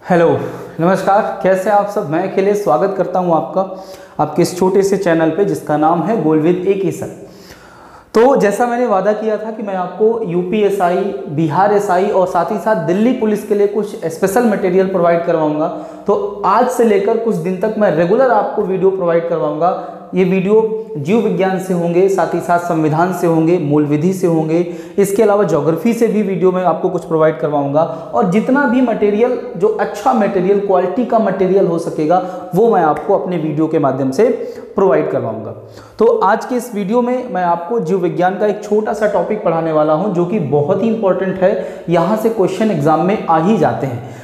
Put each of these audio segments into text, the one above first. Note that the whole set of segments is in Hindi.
हेलो, नमस्कार। कैसे आप सब? मैं अखिलेश स्वागत करता हूं आपका आपके इस छोटे से चैनल पे जिसका नाम है गोल विद एक ही सर। तो जैसा मैंने वादा किया था कि मैं आपको यूपीएसआई, बिहार एसआई और साथ ही साथ दिल्ली पुलिस के लिए कुछ स्पेशल मटेरियल प्रोवाइड करवाऊंगा। तो आज से लेकर कुछ दिन तक मैं रेगुलर आपको वीडियो प्रोवाइड करवाऊंगा। ये वीडियो जीव विज्ञान से होंगे, साथ ही साथ संविधान से होंगे, मूल विधि से होंगे, इसके अलावा ज्योग्राफी से भी वीडियो में आपको कुछ प्रोवाइड करवाऊंगा। और जितना भी मटेरियल, जो अच्छा मटेरियल, क्वालिटी का मटेरियल हो सकेगा, वो मैं आपको अपने वीडियो के माध्यम से प्रोवाइड करवाऊंगा। तो आज के इस वीडियो में मैं आपको जीव विज्ञान का एक छोटा सा टॉपिक पढ़ाने वाला हूं, जो कि बहुत ही इंपॉर्टेंट है। यहाँ से क्वेश्चन एग्जाम में आ ही जाते हैं।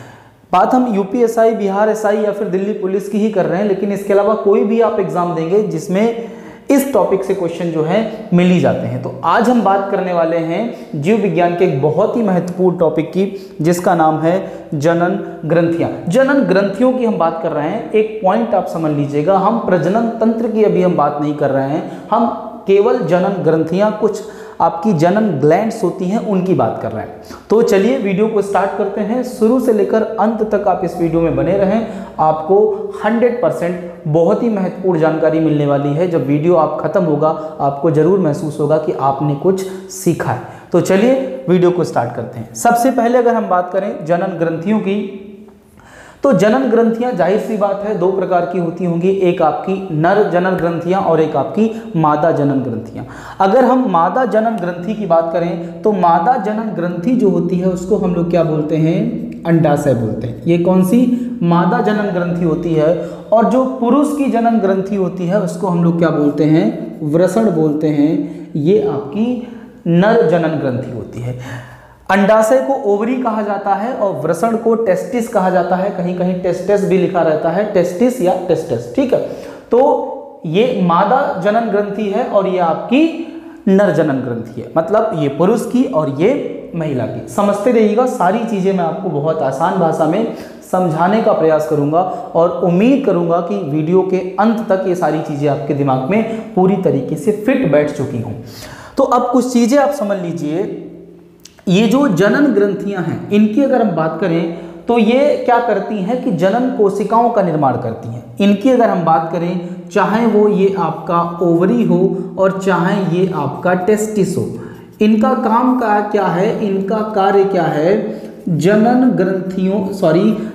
बात हम यूपीएसआई, बिहार एसआई या फिर दिल्ली पुलिस की ही कर रहे हैं, लेकिन इसके अलावा कोई भी आप एग्जाम देंगे जिसमें इस टॉपिक से क्वेश्चन जो है मिल ही जाते हैं। तो आज हम बात करने वाले हैं जीव विज्ञान के एक बहुत ही महत्वपूर्ण टॉपिक की, जिसका नाम है जनन ग्रंथियां। जनन ग्रंथियों की हम बात कर रहे हैं। एक पॉइंट आप समझ लीजिएगा, हम प्रजनन तंत्र की अभी हम बात नहीं कर रहे हैं, हम केवल जनन ग्रंथियां, कुछ आपकी जनन ग्लैंड्स होती हैं, उनकी बात कर रहे हैं। तो चलिए वीडियो को स्टार्ट करते हैं। शुरू से लेकर अंत तक आप इस वीडियो में बने रहें। आपको 100% बहुत ही महत्वपूर्ण जानकारी मिलने वाली है। जब वीडियो आप खत्म होगा, आपको जरूर महसूस होगा कि आपने कुछ सीखा है। तो चलिए वीडियो को स्टार्ट करते हैं। सबसे पहले अगर हम बात करें जनन ग्रंथियों की, तो जनन ग्रंथियां जाहिर सी बात है दो प्रकार की होती होंगी। एक आपकी नर जनन ग्रंथियां और एक आपकी मादा जनन ग्रंथियां। अगर हम मादा जनन ग्रंथि की बात करें तो मादा जनन ग्रंथि जो होती है उसको हम लोग क्या बोलते हैं? अंडाशय बोलते हैं। ये कौन सी मादा जनन ग्रंथि होती है। और जो पुरुष की जनन ग्रंथि होती है उसको हम लोग क्या बोलते हैं? वृषण बोलते हैं। ये आपकी नर जनन ग्रंथि होती है। अंडाशय को ओवरी कहा जाता है और वृषण को टेस्टिस कहा जाता है। कहीं कहीं टेस्टिस भी लिखा रहता है, टेस्टिस या टेस्टिस, ठीक है। तो ये मादा जनन ग्रंथि है और ये आपकी नर जनन ग्रंथि है, मतलब ये पुरुष की और ये महिला की। समझते रहिएगा, सारी चीजें मैं आपको बहुत आसान भाषा में समझाने का प्रयास करूंगा और उम्मीद करूंगा कि वीडियो के अंत तक ये सारी चीजें आपके दिमाग में पूरी तरीके से फिट बैठ चुकी हों। तो अब कुछ चीजें आप समझ लीजिए। ये जो जनन ग्रंथियां हैं, इनकी अगर हम बात करें तो ये क्या करती हैं कि जनन कोशिकाओं का निर्माण करती हैं। इनकी अगर हम बात करें, चाहे वो ये आपका ओवरी हो और चाहे ये आपका टेस्टिस हो, इनका काम का क्या है? इनका कार्य क्या है? जनन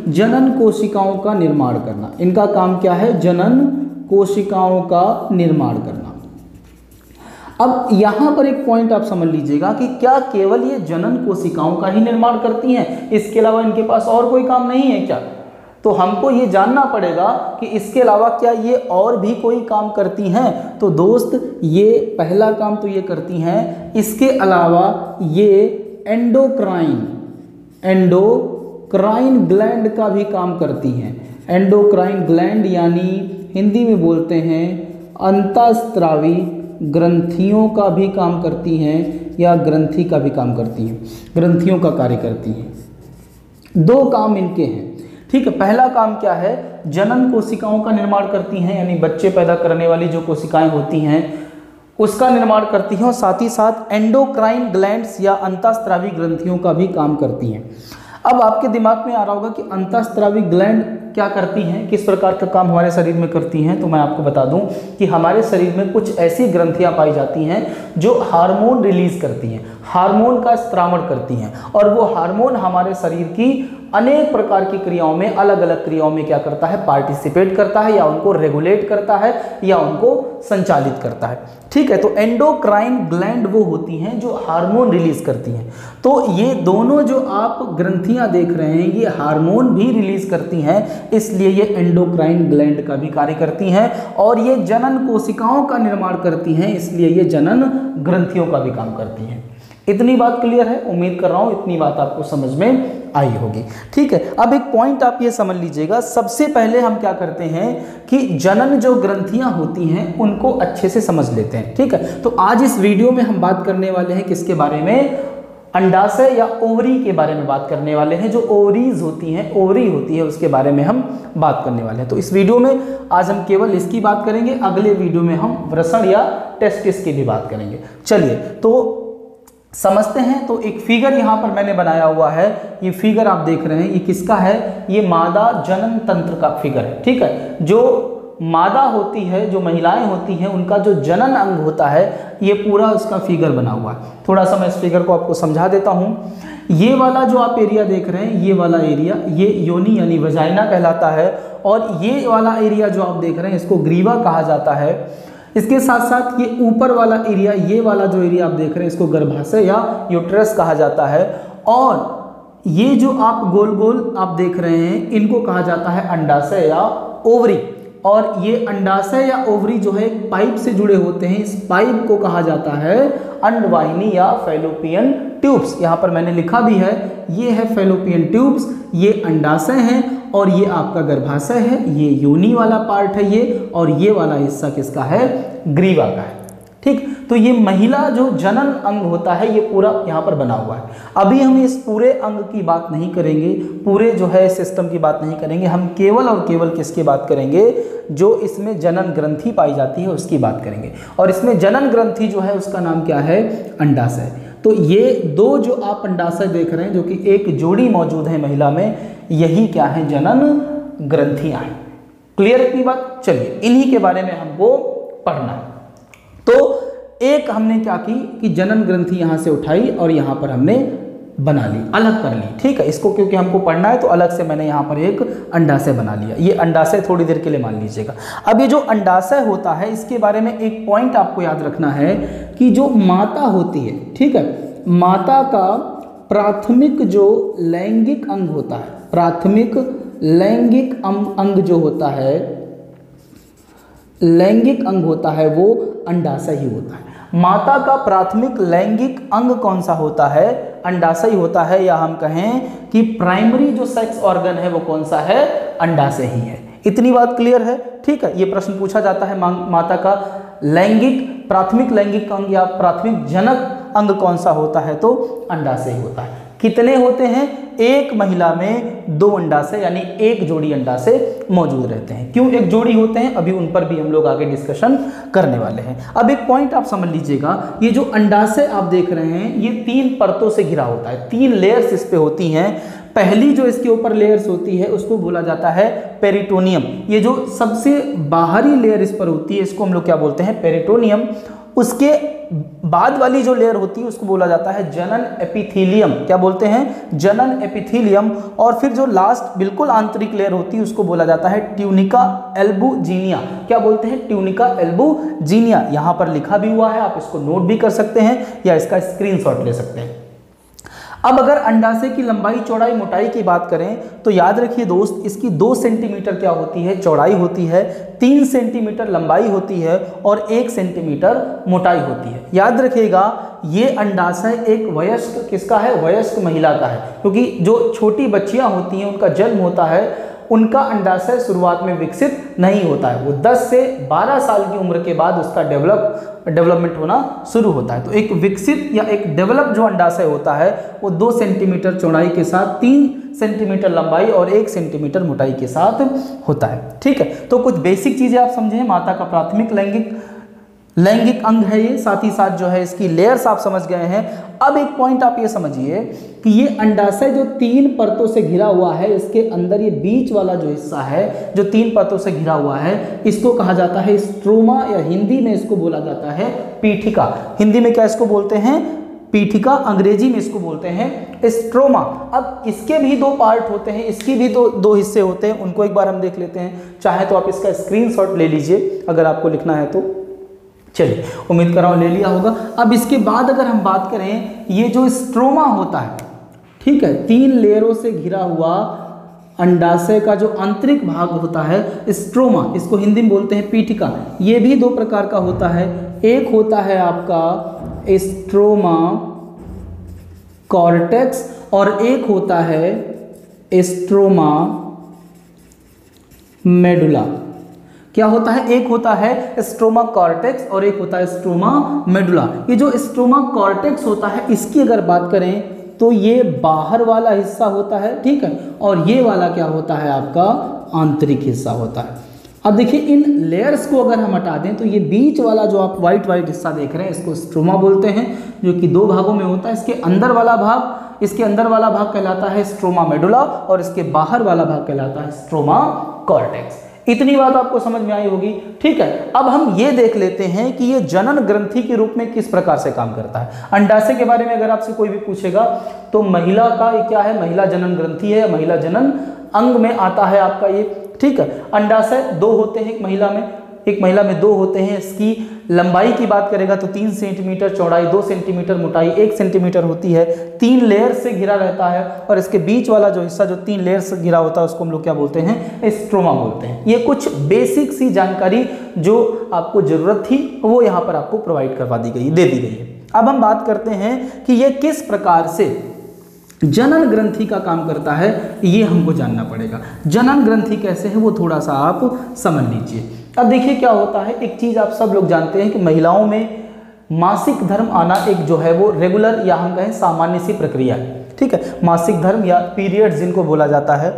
जनन कोशिकाओं का निर्माण करना। इनका काम क्या है? जनन कोशिकाओं का निर्माण करना। अब यहां पर एक पॉइंट आप समझ लीजिएगा कि क्या केवल ये जनन कोशिकाओं का ही निर्माण करती हैं, इसके अलावा इनके पास और कोई काम नहीं है क्या? तो हमको ये जानना पड़ेगा कि इसके अलावा क्या ये और भी कोई काम करती हैं। तो दोस्त, ये पहला काम तो ये करती हैं। इसके अलावा ये एंडोक्राइन ग्लैंड का भी काम करती हैं। एंडोक्राइन ग्लैंड यानी हिंदी में बोलते हैं अंतःस्रावी ग्रंथियों का भी काम करती हैं, या ग्रंथि का भी काम करती हैं, ग्रंथियों का कार्य करती हैं। दो काम इनके हैं, ठीक है। पहला काम क्या है? जनन कोशिकाओं का निर्माण करती हैं, यानी बच्चे पैदा करने वाली जो कोशिकाएं होती हैं उसका निर्माण करती हैं, और साथ ही साथ एंडोक्राइन ग्लैंड्स या अंतःस्रावी ग्रंथियों का भी काम करती हैं। अब आपके दिमाग में आ रहा होगा कि अंतःस्रावी ग्लैंड क्या करती हैं, किस प्रकार का काम हमारे शरीर में करती हैं। तो मैं आपको बता दूं कि हमारे शरीर में कुछ ऐसी ग्रंथियां पाई जाती हैं जो हार्मोन रिलीज करती हैं, हार्मोन का स्त्रावण करती हैं, और वो हार्मोन हमारे शरीर की अनेक प्रकार की क्रियाओं में, अलग अलग क्रियाओं में क्या करता है? पार्टिसिपेट करता है, या उनको रेगुलेट करता है, या उनको संचालित करता है, ठीक है। तो एंडोक्राइन ग्लैंड वो होती हैं जो हार्मोन रिलीज करती हैं। तो ये दोनों जो आप ग्रंथियां देख रहे हैं, ये हार्मोन भी रिलीज करती हैं, इसलिए ये एंडोक्राइन ग्लैंड का भी कार्य करती हैं। और ये जनन कोशिकाओं का निर्माण करती हैं, इसलिए ये जनन ग्रंथियों का भी काम करती हैं। इतनी बात क्लियर है? उम्मीद कर रहा हूं इतनी बात आपको समझ में आई होगी, ठीक है। अब एक पॉइंट आप ये समझ लीजिएगा। सबसे पहले हम क्या करते हैं कि जनन जो ग्रंथियां होती हैं उनको अच्छे से समझ लेते हैं, ठीक है। तो आज इस वीडियो में हम बात करने वाले हैं किसके बारे में? अंडाशय या ओवरी के बारे में बात करने वाले हैं। जो ओवरीज होती हैं, ओवरी होती है, उसके बारे में हम बात करने वाले हैं। तो इस वीडियो में आज हम केवल इसकी बात करेंगे, अगले वीडियो में हम वृषण या टेस्टिस की भी बात करेंगे। चलिए, तो समझते हैं तो एक फिगर यहाँ पर मैंने बनाया हुआ है। ये फिगर आप देख रहे हैं, ये किसका है? ये मादा जनन तंत्र का फिगर है, ठीक है। जो मादा होती है, जो महिलाएं होती हैं, उनका जो जनन अंग होता है, ये पूरा उसका फिगर बना हुआ है। थोड़ा सा मैं इस फिगर को आपको समझा देता हूँ। ये वाला जो आप एरिया देख रहे हैं, ये वाला एरिया, ये योनि यानी वजाइना कहलाता है, और ये वाला एरिया जो आप देख रहे हैं, इसको ग्रीवा कहा जाता है। इसके साथ साथ ये ऊपर वाला एरिया, ये वाला जो एरिया आप देख रहे हैं, इसको गर्भाशय या यूट्रस कहा जाता है। और ये जो आप गोल गोल आप देख रहे हैं, इनको कहा जाता है अंडाशय या ओवरी। और ये अंडाशय या ओवरी जो है एक पाइप से जुड़े होते हैं, इस पाइप को कहा जाता है अंडवाहिनी या फैलोपियन ट्यूब्स। यहाँ पर मैंने लिखा भी है, ये है फैलोपियन ट्यूब्स, ये अंडाशय है, और ये आपका गर्भाशय है, ये योनि वाला पार्ट है ये, और ये वाला हिस्सा किसका है? ग्रीवा का है, ठीक। तो ये महिला जो जनन अंग होता है, ये पूरा यहाँ पर बना हुआ है। अभी हम इस पूरे अंग की बात नहीं करेंगे, पूरे जो है सिस्टम की बात नहीं करेंगे, हम केवल और केवल किसकी बात करेंगे? जो इसमें जनन ग्रंथि पाई जाती है उसकी बात करेंगे। और इसमें जनन ग्रंथि जो है उसका नाम क्या है? अंडाशय। तो ये दो जो आप अंडाशय देख रहे हैं, जो कि एक जोड़ी मौजूद है महिला में, यही क्या है? जनन ग्रंथियां हैं। क्लियर है इतनी बात? चलिए, इन्हीं के बारे में हमको पढ़ना है। तो एक हमने क्या की कि जनन ग्रंथि यहाँ से उठाई और यहाँ पर हमने बना ली, अलग कर ली, ठीक है। इसको क्योंकि हमको पढ़ना है तो अलग से मैंने यहाँ पर एक अंडाशय बना लिया। ये अंडाशय थोड़ी देर के लिए मान लीजिएगा। अब ये जो अंडाशय होता है, इसके बारे में एक पॉइंट आपको याद रखना है कि जो माता होती है, ठीक है, माता का प्राथमिक जो लैंगिक अंग होता है, प्राथमिक लैंगिक अंग जो होता है, लैंगिक अंग होता है, वो अंडाशय ही होता है। माता का प्राथमिक लैंगिक अंग कौन सा होता है? अंडाशय ही होता है, या हम कहें कि प्राइमरी जो सेक्स ऑर्गन है वो कौन सा है? अंडाशय ही है। इतनी बात क्लियर है, ठीक है। ये प्रश्न पूछा जाता है, माता का लैंगिक प्राथमिक लैंगिक अंग या प्राथमिक जनक अंग कौन सा होता है? तो अंडाशय ही होता है। कितने होते हैं? एक महिला में 2 अंडाशय यानी एक जोड़ी अंडाशय मौजूद रहते हैं। क्यों एक जोड़ी होते हैं, अभी उन पर भी हम लोग आगे डिस्कशन करने वाले हैं। अब एक पॉइंट आप समझ लीजिएगा, ये जो अंडाशय आप देख रहे हैं, ये 3 परतों से घिरा होता है, 3 लेयर्स इस पे होती हैं। पहली जो इसके ऊपर लेयर्स होती है उसको बोला जाता है पेरिटोनियम। ये जो सबसे बाहरी लेयर इस पर होती है, इसको हम लोग क्या बोलते हैं? पेरिटोनियम। उसके बाद वाली जो लेयर होती है उसको बोला जाता है जनन एपिथेलियम। क्या बोलते हैं? जनन एपिथेलियम। और फिर जो लास्ट बिल्कुल आंतरिक लेयर होती है उसको बोला जाता है ट्यूनिका एल्बुजिनिया। क्या बोलते हैं? Tunica albuginea. यहाँ पर लिखा भी हुआ है, आप इसको नोट भी कर सकते हैं या इसका स्क्रीनशॉट ले सकते हैं। अब अगर अंडाशय की लंबाई चौड़ाई मोटाई की बात करें तो याद रखिए दोस्त, इसकी 2 सेंटीमीटर क्या होती है? चौड़ाई होती है, 3 सेंटीमीटर लंबाई होती है और 1 सेंटीमीटर मोटाई होती है। याद रखिएगा, ये अंडाशय एक वयस्क किसका है? वयस्क महिला का है। क्योंकि जो छोटी बच्चियां होती हैं उनका जन्म होता है, उनका अंडाशय शुरुआत में विकसित नहीं होता है, वो 10 से 12 साल की उम्र के बाद उसका डेवलपमेंट होना शुरू होता है। तो एक विकसित या एक डेवलप जो अंडाशय होता है वो 2 सेंटीमीटर चौड़ाई के साथ 3 सेंटीमीटर लंबाई और 1 सेंटीमीटर मोटाई के साथ होता है, ठीक है। तो कुछ बेसिक चीजें आप समझें, माता का प्राथमिक लैंगिक अंग है ये, साथ ही साथ जो है इसकी लेयर्स आप समझ गए हैं। अब एक पॉइंट आप ये समझिए कि ये अंडाशय जो 3 परतों से घिरा हुआ है, इसके अंदर ये बीच वाला जो हिस्सा है जो 3 परतों से घिरा हुआ है, इसको कहा जाता है स्ट्रोमा, या हिंदी में इसको बोला जाता है पीठिका। हिंदी में क्या इसको बोलते हैं? पीठिका। अंग्रेजी में इसको बोलते हैं स्ट्रोमा। अब इसके भी 2 पार्ट होते हैं, इसकी भी दो हिस्से होते हैं, उनको एक बार हम देख लेते हैं। चाहे तो आप इसका स्क्रीनशॉट ले लीजिए अगर आपको लिखना है तो। चलिए, उम्मीद कर रहा हूं ले लिया होगा। अब इसके बाद अगर हम बात करें, ये जो स्ट्रोमा होता है, ठीक है, 3 लेयरों से घिरा हुआ अंडाशय का जो आंतरिक भाग होता है स्ट्रोमा, इसको हिंदी में बोलते हैं पीठिका। ये भी 2 प्रकार का होता है। एक होता है आपका स्ट्रोमा कॉर्टेक्स और एक होता है स्ट्रोमा मेडुला। क्या होता है? एक होता है स्ट्रोमा कॉर्टेक्स और एक होता है स्ट्रोमा मेडुला। ये जो स्ट्रोमा कॉर्टेक्स होता है, इसकी अगर बात करें तो ये बाहर वाला हिस्सा होता है, ठीक है, और ये वाला क्या होता है? आपका आंतरिक हिस्सा होता है। अब देखिए इन लेयर्स को अगर हम हटा दें तो ये बीच वाला जो आप व्हाइट व्हाइट हिस्सा देख रहे हैं इसको स्ट्रोमा बोलते हैं, जो कि 2 भागों में होता है। इसके अंदर वाला भाग कहलाता है स्ट्रोमा मेडुला और इसके बाहर वाला भाग कहलाता है स्ट्रोमा कॉर्टेक्स। इतनी बात आपको समझ में आई होगी। ठीक है, अब हम ये देख लेते हैं कि ये जनन ग्रंथि के रूप में किस प्रकार से काम करता है। अंडाशय के बारे में अगर आपसे कोई भी पूछेगा तो महिला का ये क्या है, महिला जनन ग्रंथि है, महिला जनन अंग में आता है आपका ये। ठीक है, अंडाशय 2 होते हैं एक महिला में 2 होते हैं। इसकी लंबाई की बात करेगा तो 3 सेंटीमीटर चौड़ाई, 2 सेंटीमीटर मोटाई, 1 सेंटीमीटर होती है। 3 लेयर से घिरा रहता है और इसके बीच वाला जो हिस्सा जो 3 लेयर से घिरा होता है उसको हम लोग क्या बोलते हैं, स्ट्रोमा बोलते हैं। ये कुछ बेसिक सी जानकारी जो आपको जरूरत थी वो यहाँ पर आपको प्रोवाइड करवा दी गई, दे दी गई है। अब हम बात करते हैं कि ये किस प्रकार से जनन ग्रंथि का काम करता है, ये हमको जानना पड़ेगा। जनन ग्रंथि कैसे है वो थोड़ा सा आप समझ लीजिए। अब देखिए क्या होता है, एक चीज आप सब लोग जानते हैं कि महिलाओं में मासिक धर्म आना एक जो है वो रेगुलर या हम कहें सामान्य सी प्रक्रिया है। ठीक है, मासिक धर्म या पीरियड्स जिनको बोला जाता है।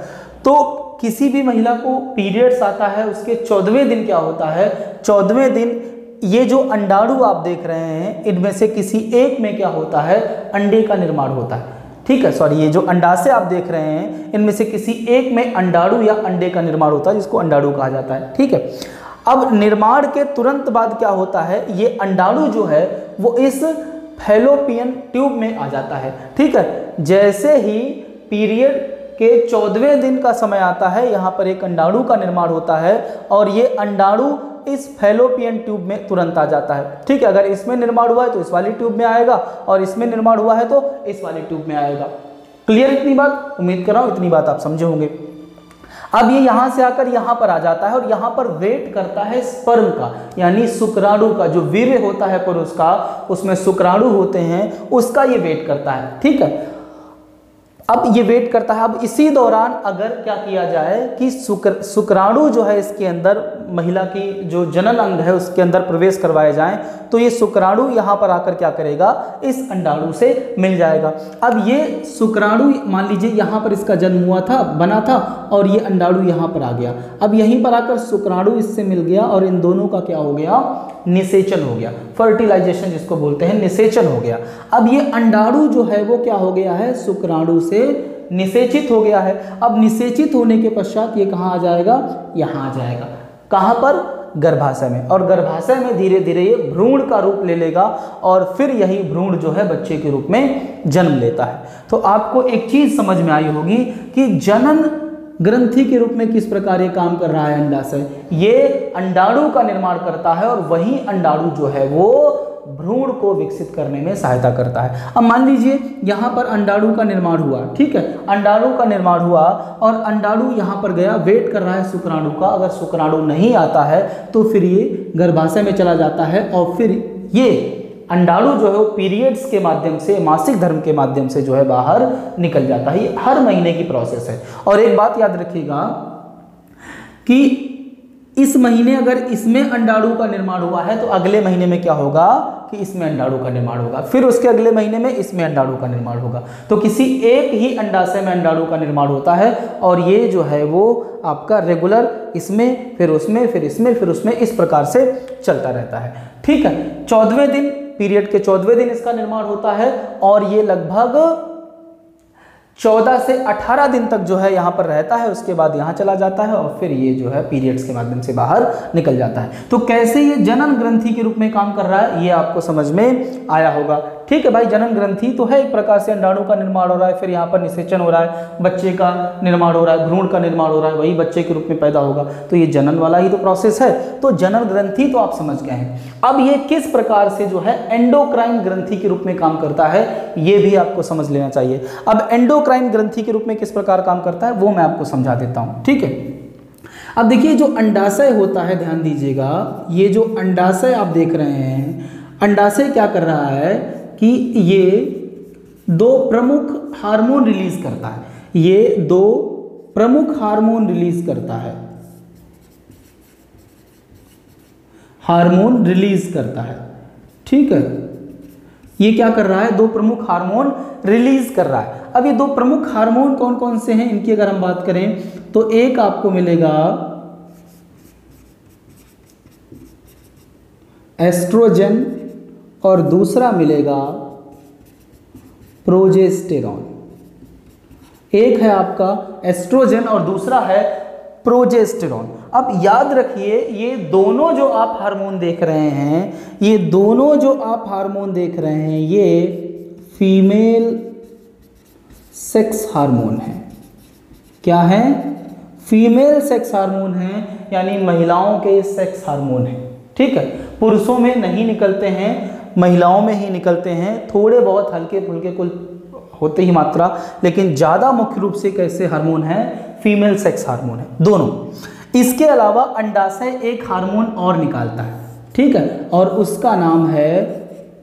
तो किसी भी महिला को पीरियड्स आता है, उसके 14वें दिन क्या होता है, 14वें दिन ये जो अंडाणु आप देख रहे हैं इनमें से किसी एक में क्या होता है, अंडे का निर्माण होता है। ठीक है, सॉरी, ये जो अंडाशय आप देख रहे हैं इनमें से किसी एक में अंडाणु या अंडे का निर्माण होता है, जिसको अंडाणु कहा जाता है। ठीक है, अब निर्माण के तुरंत बाद क्या होता है, ये अंडाणु जो है वो इस फैलोपियन ट्यूब में आ जाता है। ठीक है, जैसे ही पीरियड के 14वें दिन का समय आता है, यहाँ पर एक अंडाणु का निर्माण होता है और ये अंडाणु इस फैलोपियन ट्यूब में तुरंत आ जाता है। ठीक है, अगर इसमें निर्माण हुआ है तो इस वाली ट्यूब में आएगा और इसमें निर्माण हुआ है तो इस वाली ट्यूब में आएगा। क्लियर इतनी बात? उम्मीद कर रहा हूं इतनी बात आप समझे होंगे। अब ये यहां से आकर यहां पर आ जाता है और यहां पर वेट करता है स्पर्म का, यानी शुक्राणु का, जो वीर्य होता है पुरुष का, उसमें शुक्राणु होते हैं, उसका ये वेट करता है। ठीक है, अब ये वेट करता है। अब इसी दौरान अगर क्या किया जाए कि शुक्राणु जो है इसके अंदर, महिला की जो जनन अंग है उसके अंदर प्रवेश करवाए जाएं, तो ये शुक्राणु यहाँ पर आकर क्या करेगा, इस अंडाणु से मिल जाएगा। अब ये शुक्राणु मान लीजिए यहाँ पर इसका जन्म हुआ था, बना था, और ये अंडाणु यहाँ पर आ गया। अब यहीं पर आकर शुक्राणु इससे मिल गया और इन दोनों का क्या हो गया, निषेचन हो गया। फर्टिलाइजेशन जिसको बोलते हैं, निषेचन हो गया। अब ये अंडाणु जो है वो क्या हो गया है, शुक्राणु से निषेचित हो गया है। अब निषेचित होने के पश्चात ये कहाँ आ जाएगा, यहाँ आ जाएगा। कहाँ पर, गर्भाशय में। और गर्भाशय में धीरे धीरे ये भ्रूण का रूप ले लेगा और फिर यही भ्रूण जो है बच्चे के रूप में जन्म लेता है। तो आपको एक चीज समझ में आई होगी कि जनन ग्रंथि के रूप में किस प्रकार ये काम कर रहा है अंडाशय। ये अंडाणु का निर्माण करता है और वही अंडाणु जो है वो भ्रूण को विकसित करने में सहायता करता है। अब मान लीजिए यहाँ पर अंडाणु का निर्माण हुआ, ठीक है, अंडाणु का निर्माण हुआ और अंडाणु यहाँ पर गया, वेट कर रहा है शुक्राणु का। अगर शुक्राणु नहीं आता है तो फिर ये गर्भाशय में चला जाता है और फिर ये अंडाणु जो है वो पीरियड्स के माध्यम से, मासिक धर्म के माध्यम से जो है बाहर निकल जाता है। ये हर महीने की प्रोसेस है। और एक बात याद रखिएगा कि इस महीने अगर इसमें अंडाणु का निर्माण हुआ है तो अगले महीने में क्या होगा कि इसमें अंडाणु का निर्माण होगा, फिर उसके अगले महीने में इसमें अंडाणु का निर्माण होगा। तो किसी एक ही अंडाशय में अंडाणु का निर्माण होता है और ये जो है वो आपका रेगुलर इसमें, फिर उसमें, फिर इसमें, फिर उसमें, इस प्रकार से चलता रहता है। ठीक है, 14वें दिन, पीरियड के 14वें दिन इसका निर्माण होता है और ये लगभग 14 से 18 दिन तक जो है यहाँ पर रहता है। उसके बाद यहाँ चला जाता है और फिर ये जो है पीरियड्स के माध्यम से बाहर निकल जाता है। तो कैसे ये जनन ग्रंथि के रूप में काम कर रहा है ये आपको समझ में आया होगा। ठीक है भाई, जनन ग्रंथि तो है एक प्रकार से, अंडाणु का निर्माण हो रहा है, फिर यहाँ पर निषेचन हो रहा है, बच्चे का निर्माण हो रहा है, भ्रूण का निर्माण हो रहा है, वही बच्चे के रूप में पैदा होगा। तो ये जनन वाला ही तो प्रोसेस है। तो जनन ग्रंथि तो आप समझ गए हैं। अब ये किस प्रकार से जो है एंडोक्राइन ग्रंथि के रूप में काम करता है ये भी आपको समझ लेना चाहिए। अब एंडोक्राइन ग्रंथि के रूप में किस प्रकार काम करता है वो मैं आपको समझा देता हूँ। ठीक है, अब देखिए जो अंडाशय होता है, ध्यान दीजिएगा, ये जो अंडाशय आप देख रहे हैं, अंडाशय क्या कर रहा है कि ये 2 प्रमुख हार्मोन रिलीज करता है। ये 2 प्रमुख हार्मोन रिलीज करता है, हार्मोन रिलीज करता है। ठीक है, ये क्या कर रहा है, 2 प्रमुख हार्मोन रिलीज कर रहा है। अब ये 2 प्रमुख हार्मोन कौन कौन से हैं, इनकी अगर हम बात करें तो एक आपको मिलेगा एस्ट्रोजन और दूसरा मिलेगा प्रोजेस्टेरॉन। एक है आपका एस्ट्रोजन और दूसरा है प्रोजेस्टेरॉन। अब याद रखिए ये दोनों जो आप हार्मोन देख रहे हैं, ये दोनों जो आप हार्मोन देख रहे हैं, ये फीमेल सेक्स हार्मोन है। क्या है? फीमेल सेक्स हार्मोन है, यानी महिलाओं के सेक्स हार्मोन है। ठीक है, पुरुषों में नहीं निकलते हैं, महिलाओं में ही निकलते हैं। थोड़े बहुत हल्के फुल्के कुल होते ही मात्रा, लेकिन ज़्यादा मुख्य रूप से कैसे हार्मोन है? फीमेल सेक्स हार्मोन है दोनों। इसके अलावा अंडाशय एक हार्मोन और निकालता है, ठीक है, और उसका नाम है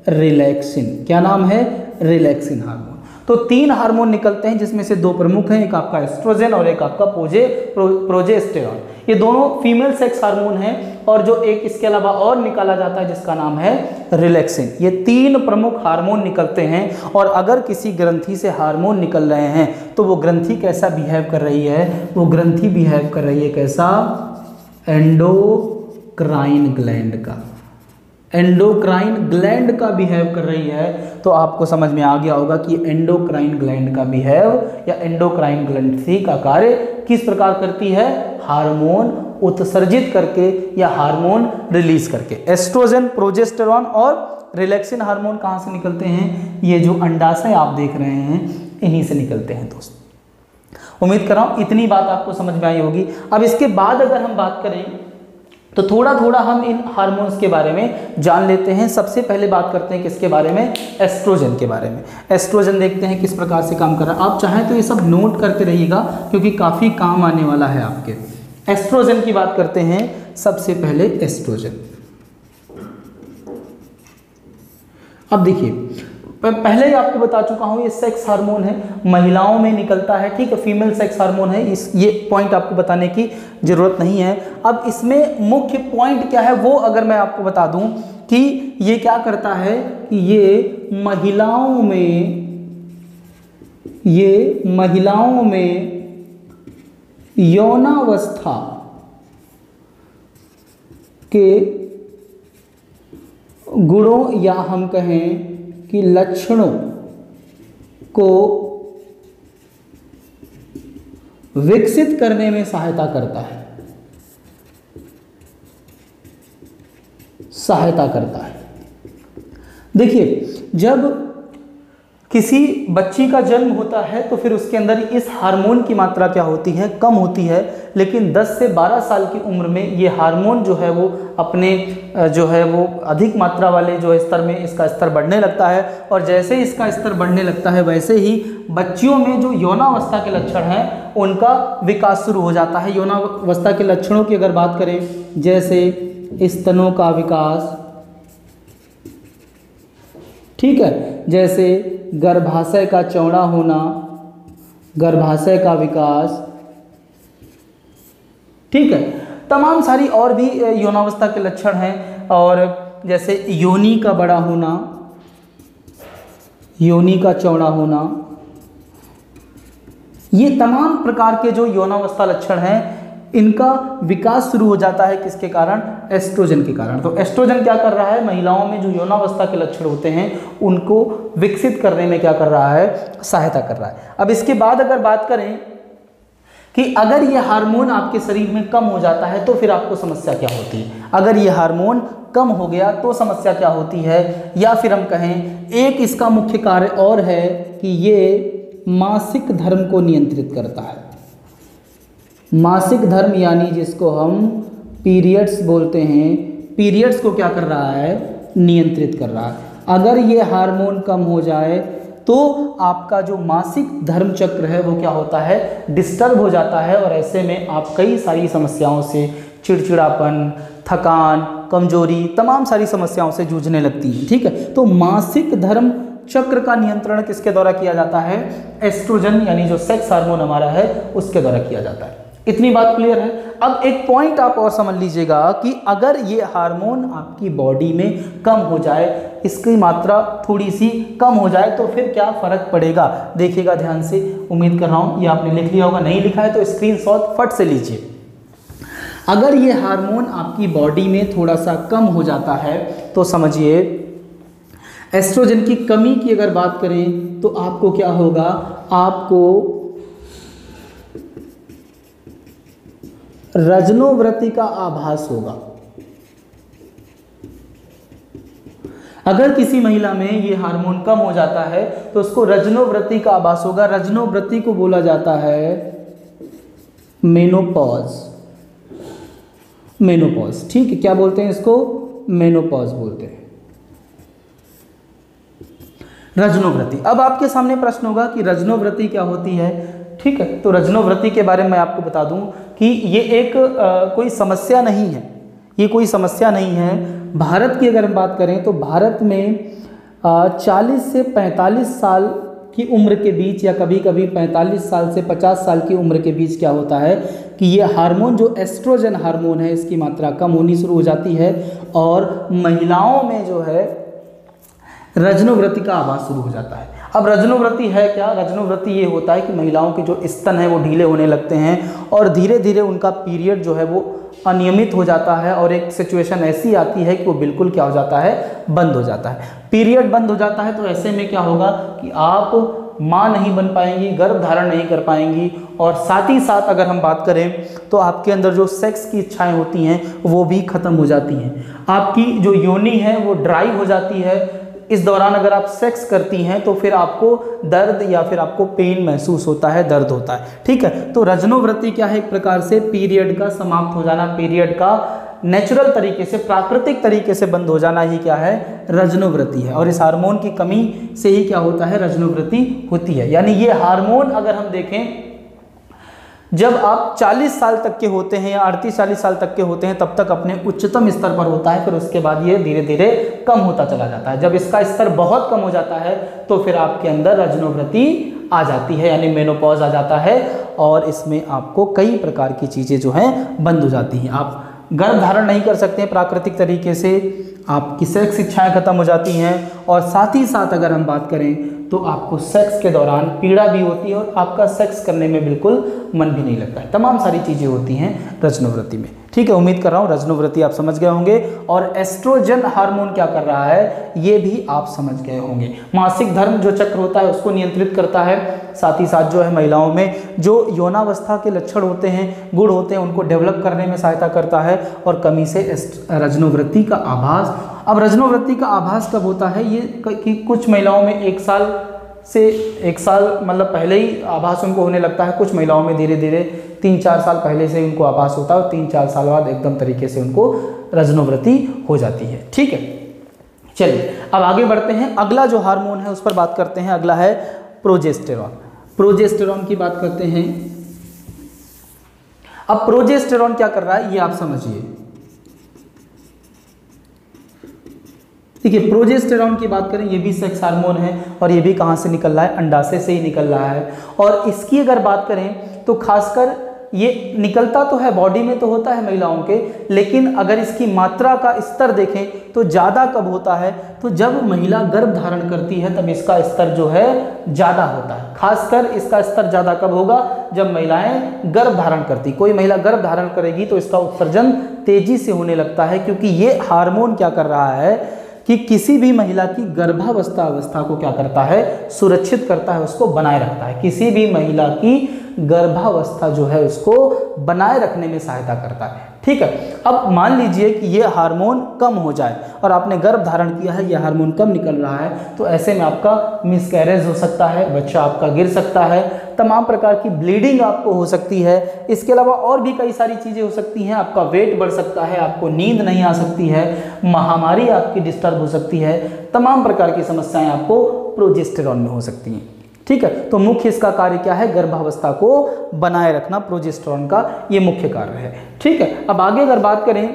रिलैक्सिन। क्या नाम है? Relaxin hormone. तो 3 हार्मोन निकलते हैं, जिसमें से 2 प्रमुख हैं, एक आपका एस्ट्रोजन और एक आपका प्रोजेस्टेरॉन। ये दोनों फीमेल सेक्स हार्मोन हैं, और जो एक इसके अलावा और निकाला जाता है जिसका नाम है रिलैक्सिन। ये 3 प्रमुख हार्मोन निकलते हैं, और अगर किसी ग्रंथि से हार्मोन निकल रहे हैं तो वो ग्रंथि कैसा बिहेव कर रही है? वो ग्रंथि बिहेव कर रही है कैसा? एंडोक्राइन ग्लैंड का, एंडोक्राइन ग्लैंड का बिहेव कर रही है। तो आपको समझ में आ गया होगा कि एंडोक्राइन ग्लैंड का बिहेव या एंडोक्राइन ग्लैंड का कार्य किस प्रकार करती है? हार्मोन उत्सर्जित करके या हार्मोन रिलीज करके। एस्ट्रोजन, प्रोजेस्टेरॉन और रिलैक्सिन हार्मोन कहाँ से निकलते हैं? ये जो अंडाशय आप देख रहे हैं इन्हीं से निकलते हैं दोस्त। उम्मीद कर रहा हूँ इतनी बात आपको समझ में आई होगी। अब इसके बाद अगर हम बात करें तो थोड़ा थोड़ा हम इन हार्मोन्स के बारे में जान लेते हैं। सबसे पहले बात करते हैं किसके बारे में? एस्ट्रोजन के बारे में। एस्ट्रोजन देखते हैं किस प्रकार से काम कर रहा है। आप चाहें तो ये सब नोट करते रहिएगा, क्योंकि काफ़ी काम आने वाला है आपके। एस्ट्रोजन की बात करते हैं। सबसे पहले एस्ट्रोजन, अब देखिए पहले ही आपको बता चुका हूं ये सेक्स हार्मोन है, महिलाओं में निकलता है, ठीक है, फीमेल सेक्स हार्मोन है। ये पॉइंट आपको बताने की जरूरत नहीं है। अब इसमें मुख्य पॉइंट क्या है वो अगर मैं आपको बता दूं कि ये क्या करता है कि ये महिलाओं में यौनावस्था के गुणों या हम कहें कि लक्षणों को विकसित करने में सहायता करता है, देखिए जब किसी बच्ची का जन्म होता है तो फिर उसके अंदर इस हार्मोन की मात्रा क्या होती है? कम होती है। लेकिन 10 से 12 साल की उम्र में ये हार्मोन जो है वो अपने जो है वो अधिक मात्रा वाले जो स्तर में इसका स्तर बढ़ने लगता है, और जैसे ही इसका स्तर बढ़ने लगता है वैसे ही बच्चियों में जो यौनावस्था के लक्षण हैं उनका विकास शुरू हो जाता है। यौनावस्था के लक्षणों की अगर बात करें, जैसे स्तनों का विकास, ठीक है, जैसे गर्भाशय का चौड़ा होना, गर्भाशय का विकास, ठीक है, तमाम सारी और भी यौनावस्था के लक्षण हैं। और जैसे योनि का बड़ा होना, योनि का चौड़ा होना, ये तमाम प्रकार के जो यौनावस्था लक्षण हैं इनका विकास शुरू हो जाता है किसके कारण? एस्ट्रोजन के कारण। तो एस्ट्रोजन क्या कर रहा है? महिलाओं में जो यौनावस्था के लक्षण होते हैं उनको विकसित करने में क्या कर रहा है? सहायता कर रहा है। अब इसके बाद अगर बात करें कि अगर ये हार्मोन आपके शरीर में कम हो जाता है तो फिर आपको समस्या क्या होती है? अगर ये हार्मोन कम हो गया तो समस्या क्या होती है? या फिर हम कहें एक इसका मुख्य कार्य और है कि ये मासिक धर्म को नियंत्रित करता है। मासिक धर्म यानी जिसको हम पीरियड्स बोलते हैं, पीरियड्स को क्या कर रहा है? नियंत्रित कर रहा है। अगर ये हार्मोन कम हो जाए तो आपका जो मासिक धर्म चक्र है वो क्या होता है? डिस्टर्ब हो जाता है, और ऐसे में आप कई सारी समस्याओं से, चिड़चिड़ापन, थकान, कमजोरी, तमाम सारी समस्याओं से जूझने लगती है। ठीक है, तो मासिक धर्म चक्र का नियंत्रण किसके द्वारा किया जाता है? एस्ट्रोजन यानी जो सेक्स हार्मोन हमारा है उसके द्वारा किया जाता है। इतनी बात क्लियर है। अब एक पॉइंट आप और समझ लीजिएगा कि अगर ये हार्मोन आपकी बॉडी में कम हो जाए, इसकी मात्रा थोड़ी सी कम हो जाए तो फिर क्या फर्क पड़ेगा? देखिएगा ध्यान से। उम्मीद कर रहा हूँ ये आपने लिख लिया होगा, नहीं लिखा है तो स्क्रीनशॉट फट से लीजिए। अगर ये हार्मोन आपकी बॉडी में थोड़ा सा कम हो जाता है तो समझिए एस्ट्रोजन की कमी की अगर बात करें तो आपको क्या होगा, आपको रजनोवृत्ति का आभास होगा। अगर किसी महिला में ये हार्मोन कम हो जाता है तो उसको रजनोवृत्ति का आभास होगा। रजनोवृत्ति को बोला जाता है मेनोपॉज। मेनोपॉज, ठीक है, क्या बोलते हैं इसको, मेनोपॉज बोलते हैं, रजनोवृत्ति। अब आपके सामने प्रश्न होगा कि रजनोवृत्ति क्या होती है, ठीक है। तो रजनोवृत्ति के बारे में मैं आपको बता दूं कि ये एक कोई समस्या नहीं है, ये कोई समस्या नहीं है। भारत की अगर हम बात करें तो भारत में 40 से 45 साल की उम्र के बीच या कभी कभी 45 साल से 50 साल की उम्र के बीच क्या होता है कि ये हार्मोन जो एस्ट्रोजन हार्मोन है इसकी मात्रा कम होनी शुरू हो जाती है और महिलाओं में जो है रजनोवृत्ति का आभास शुरू हो जाता है। अब रजनोवृत्ति है क्या, रजनोवृत्ति ये होता है कि महिलाओं के जो स्तन है वो ढीले होने लगते हैं और धीरे धीरे उनका पीरियड जो है वो अनियमित हो जाता है और एक सिचुएशन ऐसी आती है कि वो बिल्कुल क्या हो जाता है, बंद हो जाता है। पीरियड बंद हो जाता है तो ऐसे में क्या होगा कि आप माँ नहीं बन पाएंगी, गर्भ धारण नहीं कर पाएंगी और साथ ही साथ अगर हम बात करें तो आपके अंदर जो सेक्स की इच्छाएं होती हैं वो भी खत्म हो जाती हैं। आपकी जो योनि है वो ड्राई हो जाती है। इस दौरान अगर आप सेक्स करती हैं तो फिर आपको दर्द या फिर आपको पेन महसूस होता है, दर्द होता है, ठीक है। तो रजनोवृत्ति क्या है, एक प्रकार से पीरियड का समाप्त हो जाना, पीरियड का नेचुरल तरीके से, प्राकृतिक तरीके से बंद हो जाना ही क्या है, रजनोवृत्ति है। और इस हार्मोन की कमी से ही क्या होता है, रजनोवृत्ति होती है। यानी ये हार्मोन अगर हम देखें जब आप 40 साल तक के होते हैं या 38-40 साल तक के होते हैं तब तक अपने उच्चतम स्तर पर होता है, फिर उसके बाद ये धीरे धीरे कम होता चला जाता है। जब इसका स्तर बहुत कम हो जाता है तो फिर आपके अंदर रजनोवृत्ति आ जाती है, यानी मेनोपॉज आ जाता है और इसमें आपको कई प्रकार की चीज़ें जो हैं बंद हो जाती हैं। आप गर्भ धारण नहीं कर सकते हैं प्राकृतिक तरीके से, आपकी सेक्स इच्छाएं खत्म हो जाती हैं और साथ ही साथ अगर हम बात करें तो आपको सेक्स के दौरान पीड़ा भी होती है और आपका सेक्स करने में बिल्कुल मन भी नहीं लगता है। तमाम सारी चीज़ें होती हैं रजनोवृत्ति में, ठीक है। उम्मीद कर रहा हूँ रजनोवृत्ति आप समझ गए होंगे और एस्ट्रोजन हार्मोन क्या कर रहा है ये भी आप समझ गए होंगे। मासिक धर्म जो चक्र होता है उसको नियंत्रित करता है, साथ ही साथ जो है महिलाओं में जो यौनावस्था के लक्षण होते हैं, गुण होते हैं, उनको डेवलप करने में सहायता करता है और कमी से रजनोवृत्ति का आभास। अब रजनोवृत्ति का आभास कब होता है, ये कि कुछ महिलाओं में 1 साल मतलब पहले ही आभास उनको होने लगता है, कुछ महिलाओं में धीरे धीरे 3-4 साल पहले से उनको आभास होता है और 3-4 साल बाद एकदम तरीके से उनको रजनोवृत्ति हो जाती है, ठीक है। चलिए अब आगे बढ़ते हैं, अगला जो हार्मोन है उस पर बात करते हैं। अगला है प्रोजेस्टेरॉन। प्रोजेस्टेरॉन की बात करते हैं। अब प्रोजेस्टेरॉन क्या कर रहा है ये आप समझिए। ठीक है, प्रोजेस्टेरॉन की बात करें, ये भी सेक्स हार्मोन है और ये भी कहाँ से निकल रहा है, अंडाशय से ही निकल रहा है। और इसकी अगर बात करें तो खासकर ये निकलता तो है बॉडी में तो होता है महिलाओं के, लेकिन अगर इसकी मात्रा का स्तर देखें तो ज़्यादा कब होता है, तो जब महिला गर्भ धारण करती है तब इसका स्तर जो है ज़्यादा होता है। खासकर इसका स्तर ज़्यादा कब होगा, जब महिलाएं गर्भ धारण करती। कोई महिला गर्भ धारण करेगी तो इसका उत्सर्जन तेजी से होने लगता है, क्योंकि ये हार्मोन क्या कर रहा है कि किसी भी महिला की गर्भावस्था को क्या करता है, सुरक्षित करता है, उसको बनाए रखता है। किसी भी महिला की गर्भावस्था जो है उसको बनाए रखने में सहायता करता है, ठीक है। अब मान लीजिए कि ये हार्मोन कम हो जाए और आपने गर्भ धारण किया है, ये हार्मोन कम निकल रहा है, तो ऐसे में आपका मिसकैरेज हो सकता है, बच्चा आपका गिर सकता है, तमाम प्रकार की ब्लीडिंग आपको हो सकती है। इसके अलावा और भी कई सारी चीज़ें हो सकती हैं, आपका वेट बढ़ सकता है, आपको नींद नहीं आ सकती है, महामारी आपकी डिस्टर्ब हो सकती है, तमाम प्रकार की समस्याएं आपको प्रोजेस्टेरॉन में हो सकती हैं, ठीक है। तो मुख्य इसका कार्य क्या है, गर्भावस्था को बनाए रखना, प्रोजेस्टेरॉन का ये मुख्य कार्य है, ठीक है। अब आगे अगर बात करें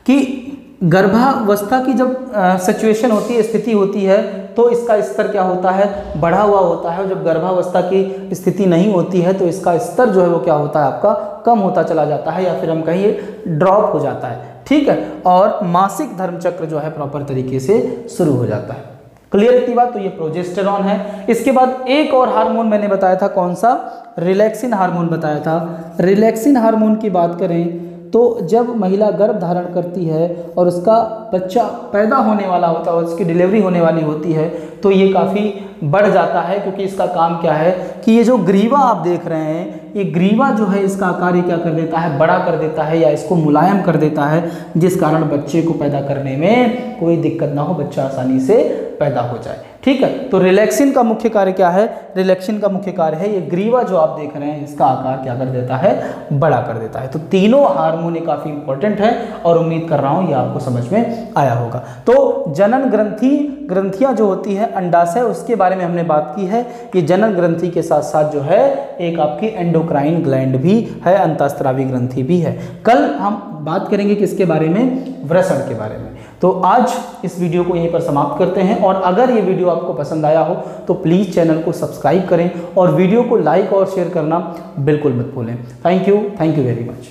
कि गर्भावस्था की जब सिचुएशन होती है, स्थिति होती है, तो इसका स्तर क्या होता है, बढ़ा हुआ होता है। और जब गर्भावस्था की स्थिति नहीं होती है तो इसका स्तर जो है वो क्या होता है, आपका कम होता चला जाता है, या फिर हम कहिए ड्रॉप हो जाता है, ठीक है। और मासिक धर्म चक्र जो है प्रॉपर तरीके से शुरू हो जाता है। क्लियर इतनी बात, तो ये प्रोजेस्टेरॉन है। इसके बाद एक और हार्मोन मैंने बताया था, कौन सा, रिलैक्सिन हार्मोन बताया था। रिलैक्सिन हार्मोन की बात करें तो जब महिला गर्भ धारण करती है और उसका बच्चा पैदा होने वाला होता है और उसकी डिलीवरी होने वाली होती है तो ये काफ़ी बढ़ जाता है, क्योंकि इसका काम क्या है कि ये जो ग्रीवा आप देख रहे हैं, ये ग्रीवा जो है इसका आकार ये क्या कर देता है, बड़ा कर देता है या इसको मुलायम कर देता है, जिस कारण बच्चे को पैदा करने में कोई दिक्कत ना हो, बच्चा आसानी से पैदा हो जाए। ठीक है, तो रिलैक्सिन का मुख्य कार्य क्या है? रिलैक्सिन का मुख्य कार्य है ये ग्रीवा जो आप देख रहे हैं इसका आकार क्या कर देता है, बड़ा कर देता है। तो तीनों हार्मोन ये काफ़ी इंपॉर्टेंट है और उम्मीद कर रहा हूँ ये आपको समझ में आया होगा। तो जनन ग्रंथियाँ जो होती है अंडाशय, उसके बारे में हमने बात की है। ये जनन ग्रंथि के साथ साथ जो है एक आपकी एंडोक्राइन ग्लैंड भी है, अंतःस्रावी ग्रंथि भी है। कल हम बात करेंगे किसके बारे में? वृषण के बारे में। तो आज इस वीडियो को यहीं पर समाप्त करते हैं, और अगर ये वीडियो आपको पसंद आया हो तो प्लीज़ चैनल को सब्सक्राइब करें और वीडियो को लाइक और शेयर करना बिल्कुल मत भूलें। Thank you very much.